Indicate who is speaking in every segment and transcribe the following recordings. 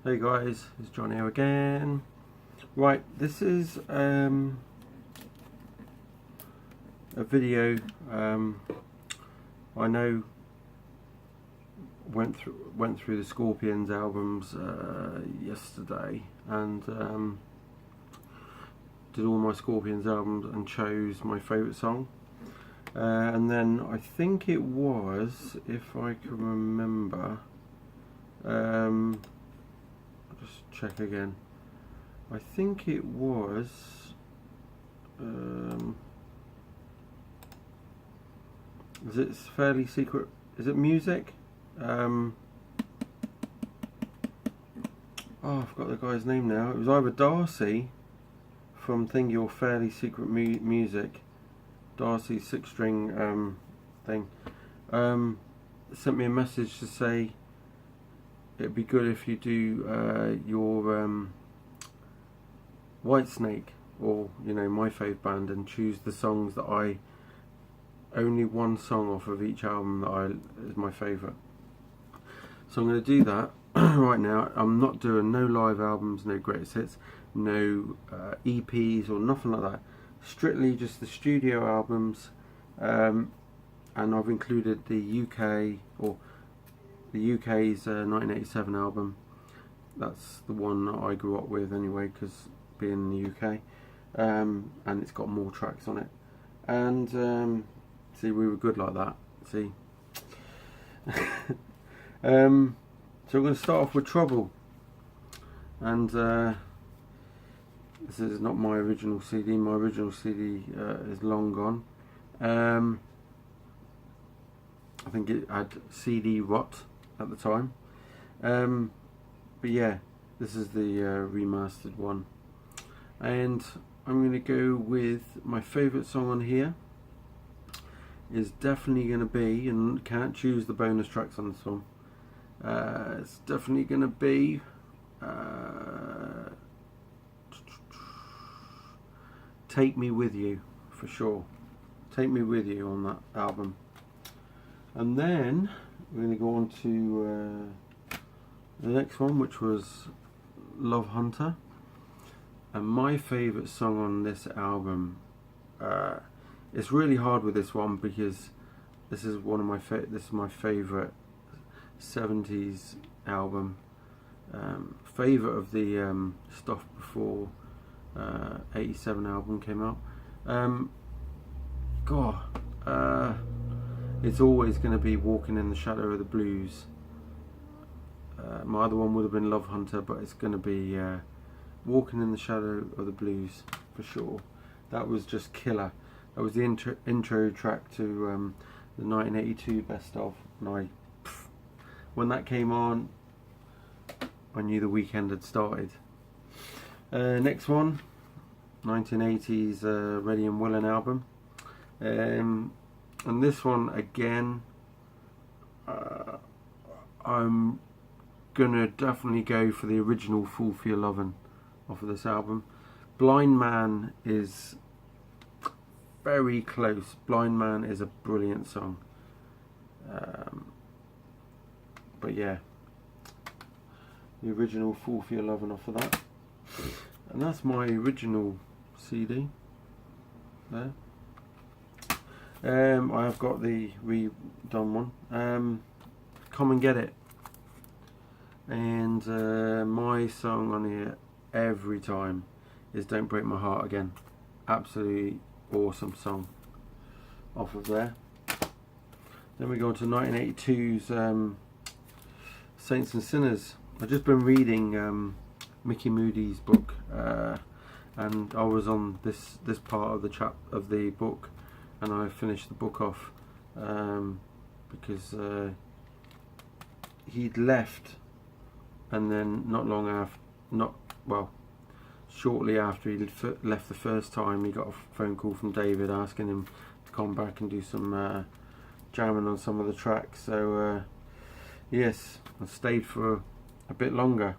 Speaker 1: Hey guys, it's John here again. Right, this is a video I know went through the Scorpions albums yesterday and did all my Scorpions albums and chose my favourite song. And then I think it was, if I can remember, I'll just check again. I think it was is it Fairly Secret? Is it Music? Oh, I forgot the guy's name now. It was either Darcy from Thingy or Fairly Secret Music. Darcy 6-string thing sent me a message to say it'd be good if you do your Whitesnake, or my fave band, and choose the songs that only one song off of each album that is my favourite. So I'm going to do that right now. I'm not doing no live albums, no greatest hits, no EPs or nothing like that. Strictly just the studio albums, and I've included the UK's 1987 album. That's the one that I grew up with anyway, because being in the UK, and it's got more tracks on it. And see, we were good like that. See, so we're going to start off with Trouble, and this is not my original CD. My original CD is long gone. I think it had CD rot at the time. But yeah, this is the remastered one. And I'm going to go with my favourite song on here. Is definitely going to be, and can't choose the bonus tracks on this one. It's definitely going to be Take Me With You, for sure. Take Me With You on that album. And then we're going to go on to the next one, which was Love Hunter. And my favourite song on this album, it's really hard with this one because this is my favourite 70s album. Favourite of the stuff before 87 album came out. It's always going to be Walking in the Shadow of the Blues. My other one would have been Love Hunter, but it's going to be Walking in the Shadow of the Blues for sure. That was just killer. That was the intro track to the 1982 best of, and when that came on, I knew the weekend had started. Next one, 1980s Ready and Willing album, and this one again, I'm gonna definitely go for the original Fool for Your Lovin' off of this album. Blind Man is very close. Blind Man is a brilliant song, but yeah, the original Fool for Your Lovin' off of that. And that's my original CD there. I have got the redone one, Come and Get It. And my song on here every time is Don't Break My Heart Again. Absolutely awesome song off of there. Then we go on to 1982's Saints and Sinners. I've just been reading Mickey Moody's book, and I was on this part of the book, and I finished the book off because he'd left, and then shortly after he left the first time, he got a phone call from David asking him to come back and do some jamming on some of the tracks. So yes, I stayed for a bit longer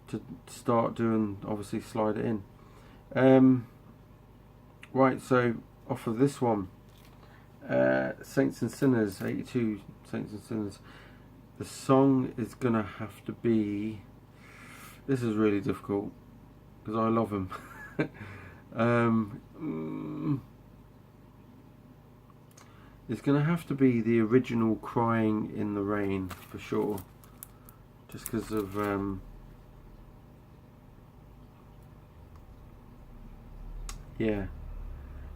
Speaker 1: to start doing, obviously, Slide It In. Right, so off of this one, Saints and Sinners, 82 Saints and Sinners, the song is gonna have to be This is really difficult because I love him. It's going to have to be the original Crying in the Rain for sure, just because of yeah,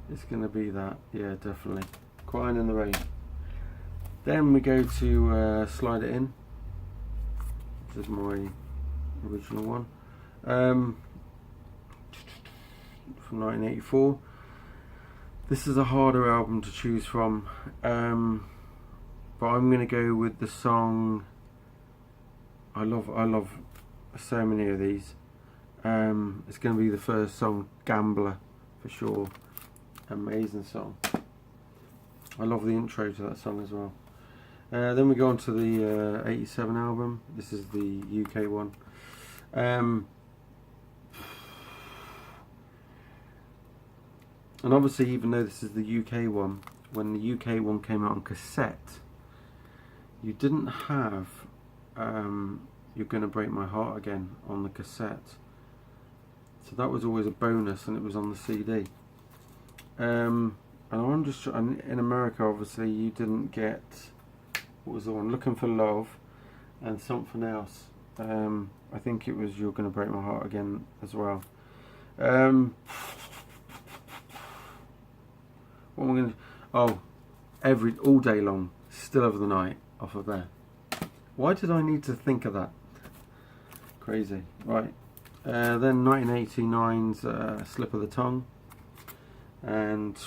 Speaker 1: it's going to be that. Yeah, definitely Crying in the Rain. Then we go to Slide It In. This is my original one, from 1984. This is a harder album to choose from, but I'm going to go with the song. I love so many of these. It's going to be the first song, Gambler, for sure. Amazing song. I love the intro to that song as well. Then we go on to the 87 album. This is the UK one. And obviously, even though this is the UK one, when the UK one came out on cassette, you didn't have You're Gonna Break My Heart Again on the cassette. So that was always a bonus, and it was on the CD. And I'm just, in America, obviously, you didn't get, what was the one? Looking for Love and something else. I think it was You're Gonna Break My Heart Again as well. What am I going to... Oh, All Day Long, Still of the Night, off of there. Why did I need to think of that? Crazy. Right. Then 1989's Slip of the Tongue. And...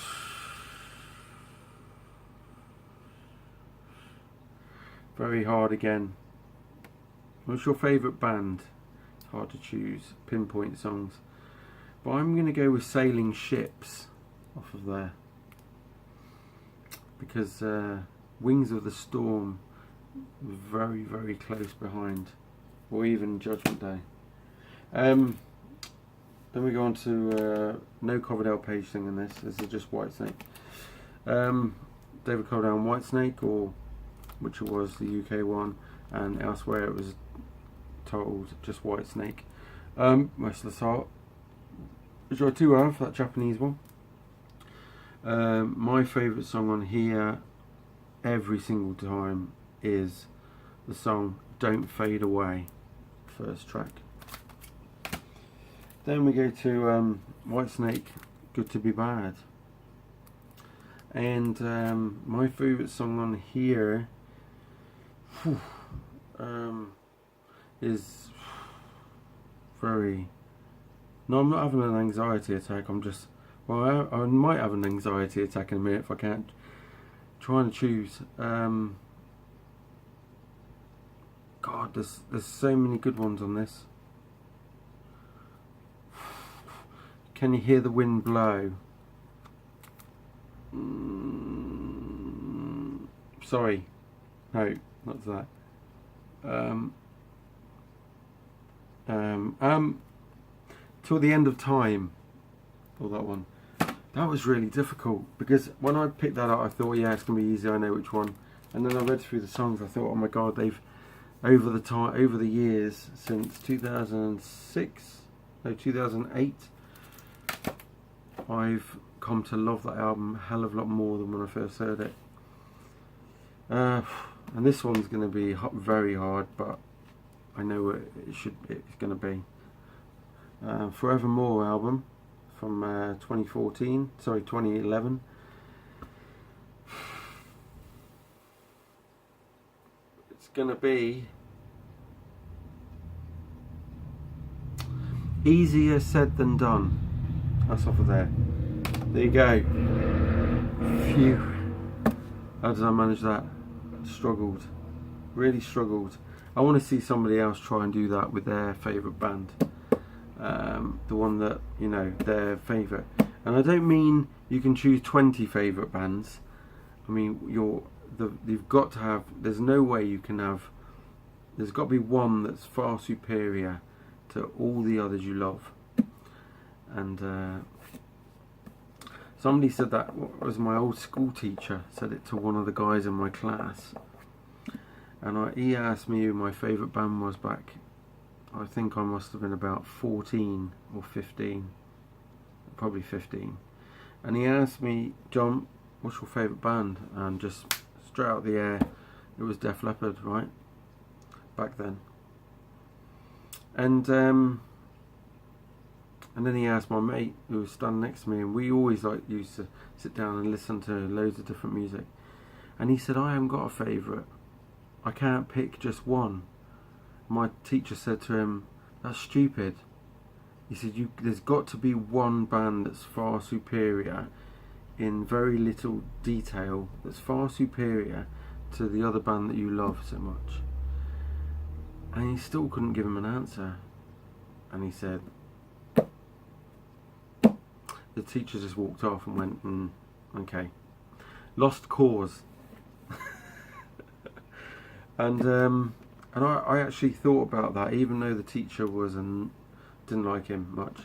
Speaker 1: very hard again. What's your favourite band? It's hard to choose, pinpoint songs. But I'm going to go with Sailing Ships, off of there. Because Wings of the Storm, very, very close behind, or even Judgment Day. Then we go on to no Coverdale page singing this. This is just Whitesnake. David Coverdale and Whitesnake, or which was the UK one, and elsewhere it was told just Whitesnake. Restless Heart, which I do have, that Japanese one. My favourite song on here every single time is the song Don't Fade Away, first track. Then we go to Whitesnake, Good to Be Bad. And my favourite song on here is very... No, I'm not having an anxiety attack, I'm just... Well, I might have an anxiety attack in a minute if I can't. Trying to choose. God, there's so many good ones on this. Can You Hear the Wind Blow? Sorry, no, not that. Till the End of Time. Or that one. That was really difficult, because when I picked that up I thought, yeah, it's going to be easy, I know which one. And then I read through the songs, I thought, oh my god, they've over the years since 2008, I've come to love that album a hell of a lot more than when I first heard it. And this one's going to be very hard, but I know what it's going to be. Forevermore album from 2011. It's gonna be Easier Said Than Done. That's off of there. There you go. Phew. How did I manage that? Struggled. Really struggled. I want to see somebody else try and do that with their favourite band. The one that, you know, their favourite. And I don't mean you can choose 20 favourite bands. I mean, you've got to have, there's no way you can have, there's got to be one that's far superior to all the others you love. And somebody said that, it was my old school teacher, said it to one of the guys in my class. And he asked me who my favourite band was back I think I must have been about 14 or 15, probably 15. And he asked me, John, what's your favourite band? And just straight out of the air, it was Def Leppard, right? Back then. And then he asked my mate who was standing next to me, and we always used to sit down and listen to loads of different music. And he said, I haven't got a favourite. I can't pick just one. My teacher said to him, that's stupid. He said, there's got to be one band that's far superior in very little detail, that's far superior to the other band that you love so much. And he still couldn't give him an answer. And he said, the teacher just walked off and went, okay. Lost cause. And I actually thought about that, even though the teacher didn't like him much.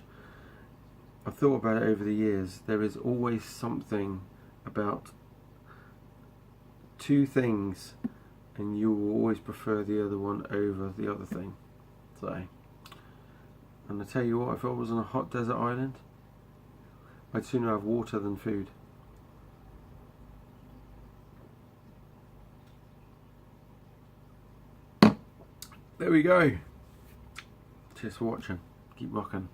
Speaker 1: I thought about it over the years. There is always something about two things, and you will always prefer the other one over the other thing. So, and I tell you what, if I was on a hot desert island, I'd sooner have water than food. There we go. Cheers for watching. Keep rocking.